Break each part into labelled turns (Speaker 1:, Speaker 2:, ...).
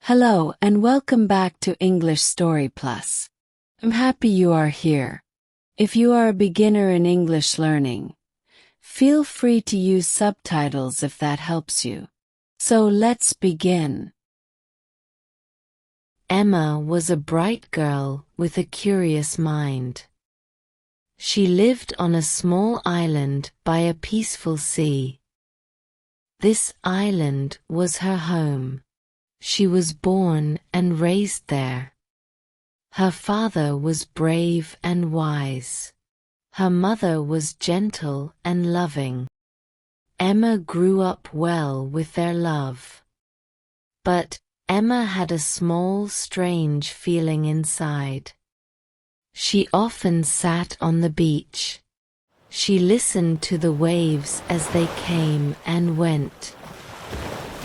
Speaker 1: Hello and welcome back to English Story Plus. I'm happy you are here. If you are a beginner in English learning, feel free to use subtitles if that helps you. So let's begin. Emma was a bright girl with a curious mind. She lived on a small island by a peaceful sea. This island was her home. She was born and raised there. Her father was brave and wise. Her mother was gentle and loving. Emma grew up well with their love. But Emma had a small, strange feeling inside. She often sat on the beach. She listened to the waves as they came and went.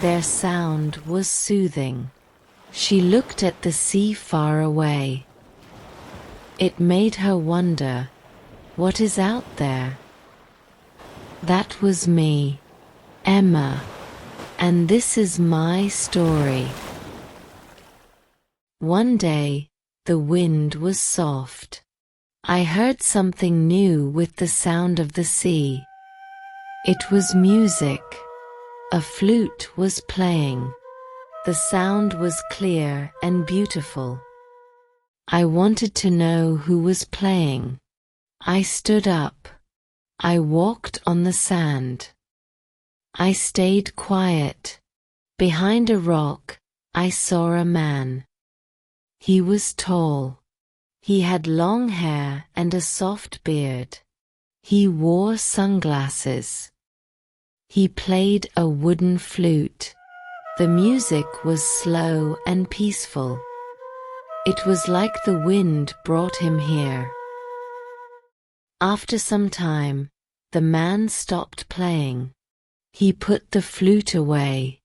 Speaker 1: Their sound was soothing. She looked at the sea far away. It made her wonder, what is out there? That was me, Emma, and this is my story. One day, the wind was soft. I heard something new with the sound of the sea. It was music. A flute was playing. The sound was clear and beautiful. I wanted to know who was playing. I stood up. I walked on the sand. I stayed quiet. Behind a rock, I saw a man. He was tall. He had long hair and a soft beard. He wore sunglasses. He played a wooden flute. The music was slow and peaceful. It was like the wind brought him here. After some time, the man stopped playing. He put the flute away.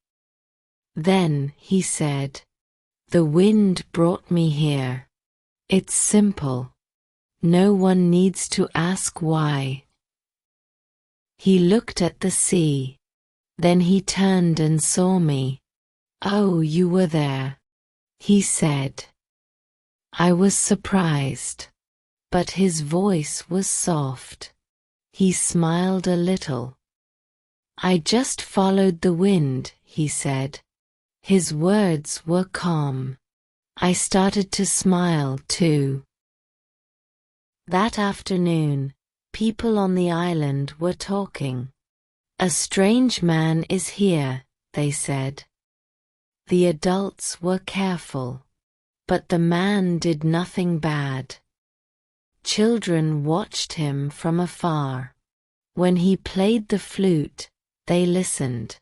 Speaker 1: Then he said, "The wind brought me here. It's simple. No one needs to ask why." He looked at the sea. Then he turned and saw me. "Oh, you were there," he said. I was surprised. But his voice was soft. He smiled a little. "I just followed the wind," he said. His words were calm. I started to smile too. That afternoon, people on the island were talking. "A strange man is here," they said. The adults were careful, but the man did nothing bad. Children watched him from afar. When he played the flute, they listened.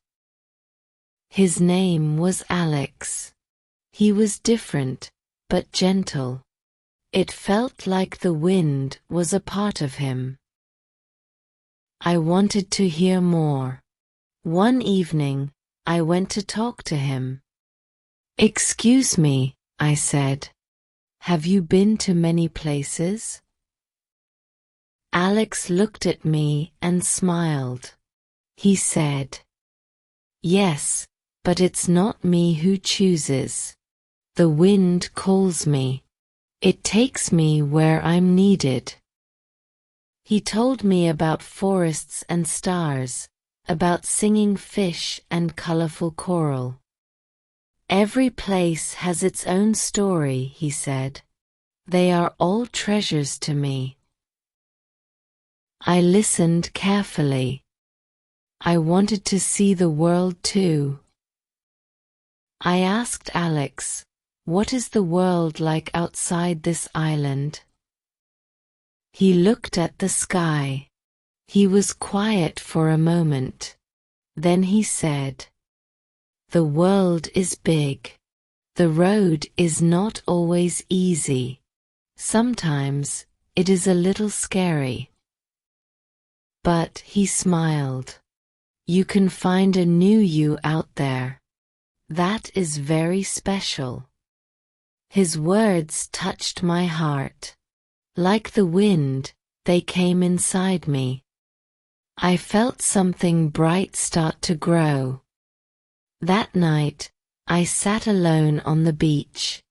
Speaker 1: His name was Alex. He was different, but gentle. It felt like the wind was a part of him. I wanted to hear more. One evening, I went to talk to him. "Excuse me," I said. "Have you been to many places?" Alex looked at me and smiled. He said, "Yes, but it's not me who chooses. The wind calls me. It takes me where I'm needed." He told me about forests and stars, about singing fish and colorful coral. "Every place has its own story," he said. "They are all treasures to me." I listened carefully. I wanted to see the world too. I asked Alex, "What is the world like outside this island?" He looked at the sky. He was quiet for a moment. Then he said, "The world is big. The road is not always easy. Sometimes it is a little scary." But he smiled. "You can find a new you out there. That is very special." His words touched my heart. Like the wind, they came inside me. I felt something bright start to grow. That night, I sat alone on the beach.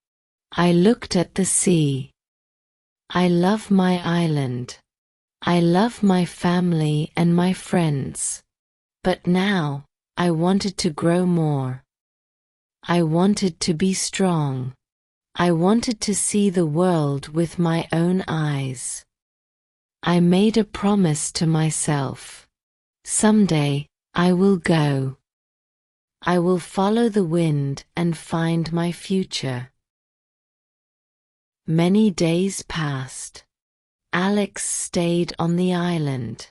Speaker 1: I looked at the sea. I love my island. I love my family and my friends. But now, I wanted to grow more. I wanted to be strong. I wanted to see the world with my own eyes. I made a promise to myself. Someday, I will go. I will follow the wind and find my future. Many days passed. Alex stayed on the island.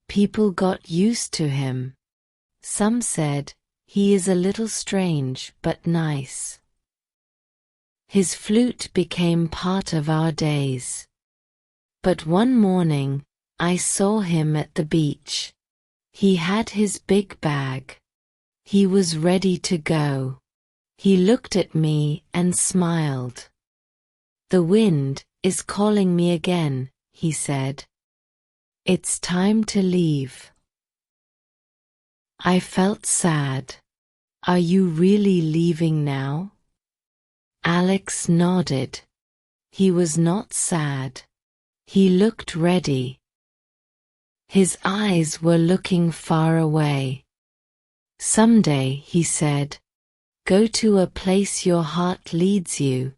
Speaker 1: People got used to him. Some said, he is a little strange but nice. His flute became part of our days. But one morning, I saw him at the beach. He had his big bag. He was ready to go. He looked at me and smiled. "The wind is calling me again," he said. "It's time to leave." I felt sad. "Are you really leaving now?" Alex nodded. He was not sad. He looked ready. His eyes were looking far away. "Someday," he said, "go to a place your heart leads you.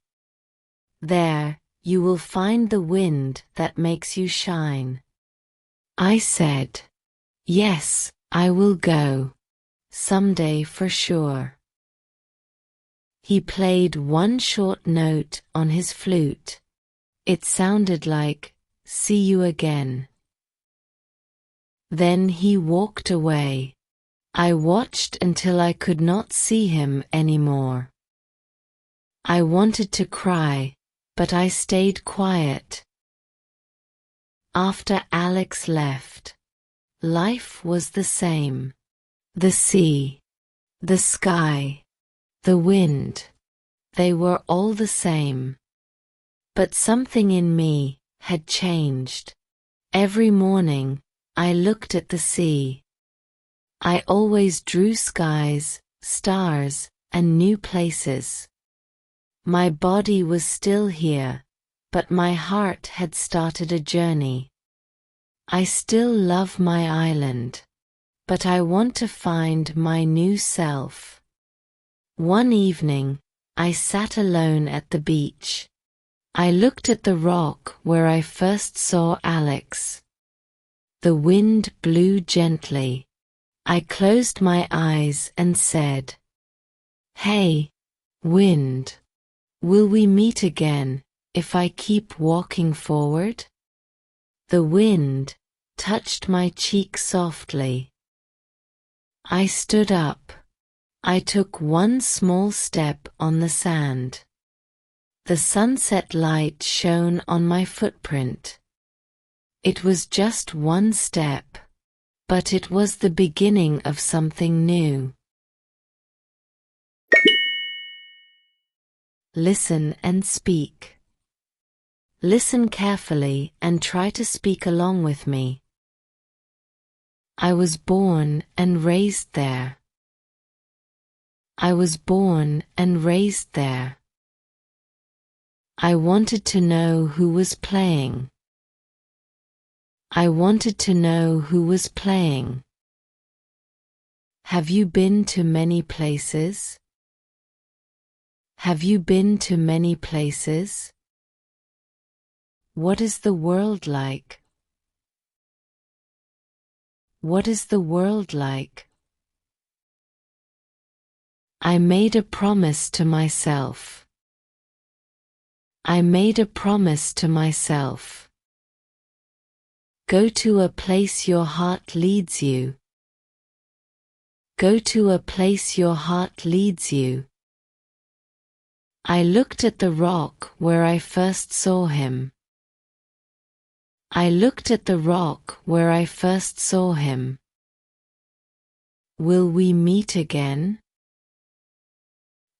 Speaker 1: There, you will find the wind that makes you shine." I said, "Yes, I will go. Someday for sure." He played one short note on his flute. It sounded like, "See you again." Then he walked away. I watched until I could not see him anymore. I wanted to cry, but I stayed quiet. After Alex left, life was the same. The sea, the sky, the wind, they were all the same. But something in me had changed. Every morning, I looked at the sea. I always drew skies, stars, and new places. My body was still here, but my heart had started a journey. I still love my island, but I want to find my new self. One evening, I sat alone at the beach. I looked at the rock where I first saw Alex. The wind blew gently. I closed my eyes and said, "Hey, wind, will we meet again if I keep walking forward?" The wind touched my cheek softly. I stood up. I took one small step on the sand. The sunset light shone on my footprint. It was just one step, but it was the beginning of something new. Listen and speak. Listen carefully and try to speak along with me. I was born and raised there. I was born and raised there. I wanted to know who was playing. I wanted to know who was playing. Have you been to many places? Have you been to many places? What is the world like? What is the world like? I made a promise to myself. I made a promise to myself. Go to a place your heart leads you. Go to a place your heart leads you. I looked at the rock where I first saw him. I looked at the rock where I first saw him. Will we meet again?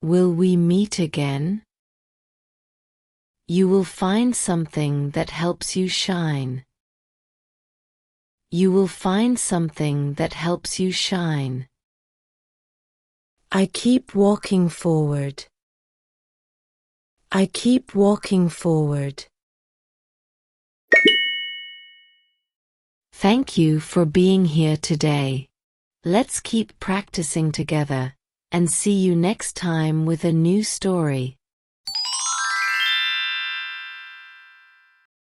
Speaker 1: Will we meet again? You will find something that helps you shine. You will find something that helps you shine. I keep walking forward. I keep walking forward. Thank you for being here today. Let's keep practicing together, and see you next time with a new story.